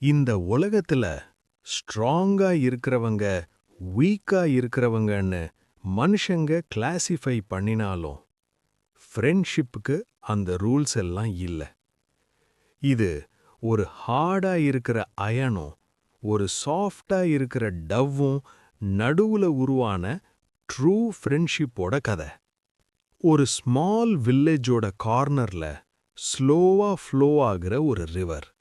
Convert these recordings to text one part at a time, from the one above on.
இந்த உலகத்துல ஸ்ட்ராங்கா இருக்கிறவங்க, வீக்கா இருக்கிறவங்கன்னு மனுஷங்க கிளாசிஃபை பண்ணினாலும், ஃப்ரெண்ட்ஷிப்புக்கு அந்த ரூல்ஸ் எல்லாம் இல்ல. இது ஒரு ஹார்டா இருக்கிற அயனும், ஒரு சாஃப்டா இருக்கிற டவ்வும் நடுவுல உருவான ட்ரூ ஃப்ரெண்ட்ஷிப்போட கதை. ஒரு ஸ்மால் வில்லேஜோட கார்னர்ல ஸ்லோவா ஃப்ளோ ஆகிற ஒரு ரிவர்.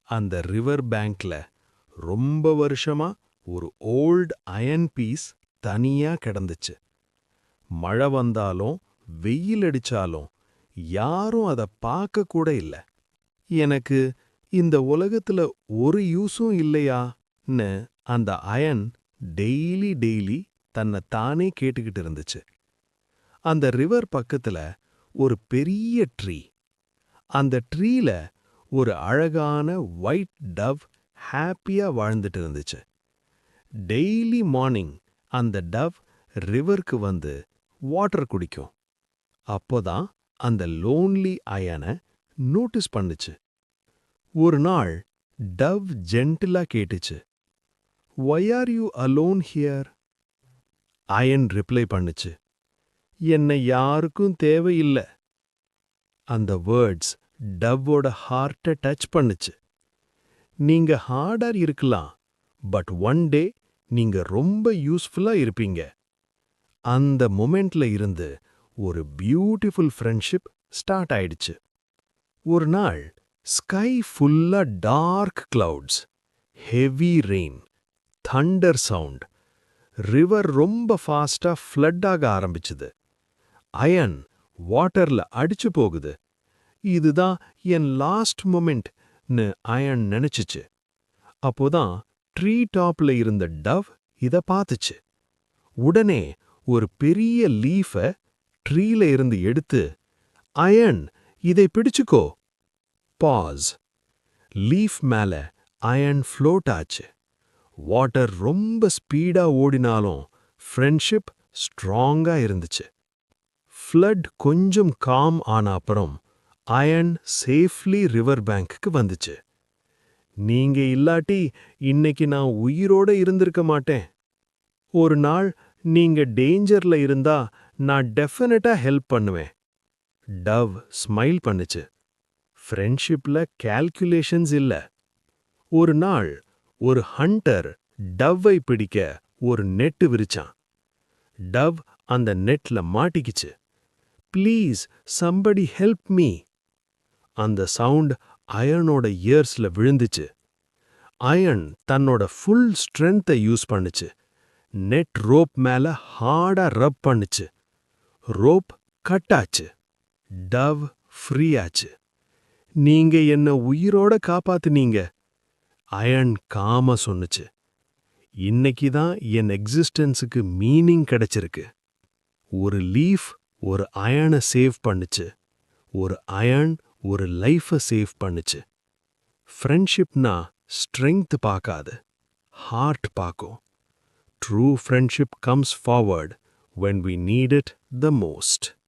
அந்த ரிவர் பேங்க்ல ரொம்ப வருஷமா ஒரு ஓல்ட் அயன் பீஸ் தனியா கிடந்துச்சு. மழை வந்தாலும் வெயில் அடிச்சாலும் யாரும் அத பார்க்க கூட இல்ல. எனக்கு இந்த உலகத்துல ஒரு யூஸும் இல்லையான்னு அந்த அயன் டெய்லி தன்னை தானே கேட்டுக்கிட்டு இருந்துச்சு. அந்த ரிவர் பக்கத்துல ஒரு பெரிய ட்ரீ. அந்த ட்ரீல ஒரு அழகான ஒயிட் டவ் ஹாப்பியா வாழ்ந்துட்டு இருந்துச்சு. டெய்லி மார்னிங் அந்த டவ் ரிவருக்கு வந்து வாட்டர் குடிக்கும். அப்போதான் அந்த லோன்லி அயனை நோட்டீஸ் பண்ணுச்சு. ஒரு நாள் டவ் ஜென்டிலா கேட்டுச்சு, "Why are you alone here?" Ayan reply பண்ணுச்சு, "என்னை யாருக்கும் தேவையில்ல." அந்த வேர்ட்ஸ் டவ்வோட ஹார்ட்டை டச் பண்ணுச்சு. நீங்க ஹார்டா இருக்கலாம், பட் ஒன் டே நீங்க ரொம்ப யூஸ்ஃபுல்லா இருப்பீங்க. அந்த மொமெண்ட்ல இருந்து ஒரு பியூட்டிஃபுல் ஃப்ரெண்ட்ஷிப் ஸ்டார்ட் ஆயிடுச்சு. ஒரு நாள் ஸ்கை ஃபுல்லா dark clouds, heavy rain, thunder sound. River ரொம்ப ஃபாஸ்டா ஃப்ளட் ஆக ஆரம்பிச்சுது. அயன் வாட்டர்ல அடிச்சு போகுது. இதுதான் என் லாஸ்ட் மொமெண்ட்னு அயன் நினைச்சுச்சு. அப்போதான் ட்ரீ டாப்ல இருந்த டவ் இத பார்த்துச்சு. உடனே ஒரு பெரிய லீஃப ட்ரீல இருந்து எடுத்து, "அயன், இதை பிடிச்சுக்கோ." பாஸ். லீஃப் மேல அயன் ஃப்ளோட் ஆச்சு. வாட்டர் ரொம்ப ஸ்பீடா ஓடினாலும் ஃப்ரெண்ட்ஷிப் ஸ்ட்ராங்கா இருந்துச்சு. ஃப்ளட் கொஞ்சம் காம் ஆன அப்புறம் அயன் சேஃப்லி ரிவர் பேங்க்குக்கு வந்துச்சு. "நீங்க இல்லாட்டி இன்னைக்கு நான் உயிரோட இருந்திருக்க மாட்டேன். ஒரு நாள் நீங்க டேஞ்சர்ல இருந்தா நான் டெஃபினட்டா ஹெல்ப் பண்ணுவேன்." டவ் ஸ்மைல் பண்ணுச்சு. ஃப்ரெண்ட்ஷிப்ல கால்குலேஷன்ஸ் இல்ல. ஒரு நாள் ஒரு ஹண்டர் டவ்வை பிடிக்க ஒரு நெட் விரிச்சான். டவ் அந்த நெட்ல மாட்டிக்கிச்சு. "Please somebody help me." அந்த சவுண்ட் அயனோட இயர்ஸ்ல விழுந்துச்சு. அயன் தன்னோட ஃபுல் ஸ்ட்ரென்த்தை யூஸ் பண்ணுச்சு. நெட் ரோப் மேல ஹார்டா ரப் பண்ணுச்சு. ரோப் கட் ஆச்சு. டவ் ஃப்ரீ ஆச்சு. "நீங்க என்ன உயிரோட காப்பாத்துனீங்க." அயன் காமா சொன்னுச்சு. "இன்னைக்கு தான் என் எக்ஸிஸ்டன்ஸுக்கு மீனிங் கிடைச்சிருக்கு." ஒரு லீஃப் ஒரு அயனை சேவ் பண்ணுச்சு. ஒரு அயன் ஒரு லைஃபை சேவ் பண்ணுச்சு. ஃப்ரெண்ட்ஷிப்னா ஸ்ட்ரெங்த் பார்க்காது, ஹார்ட் பார்க்கும். True friendship comes forward when we need it the most.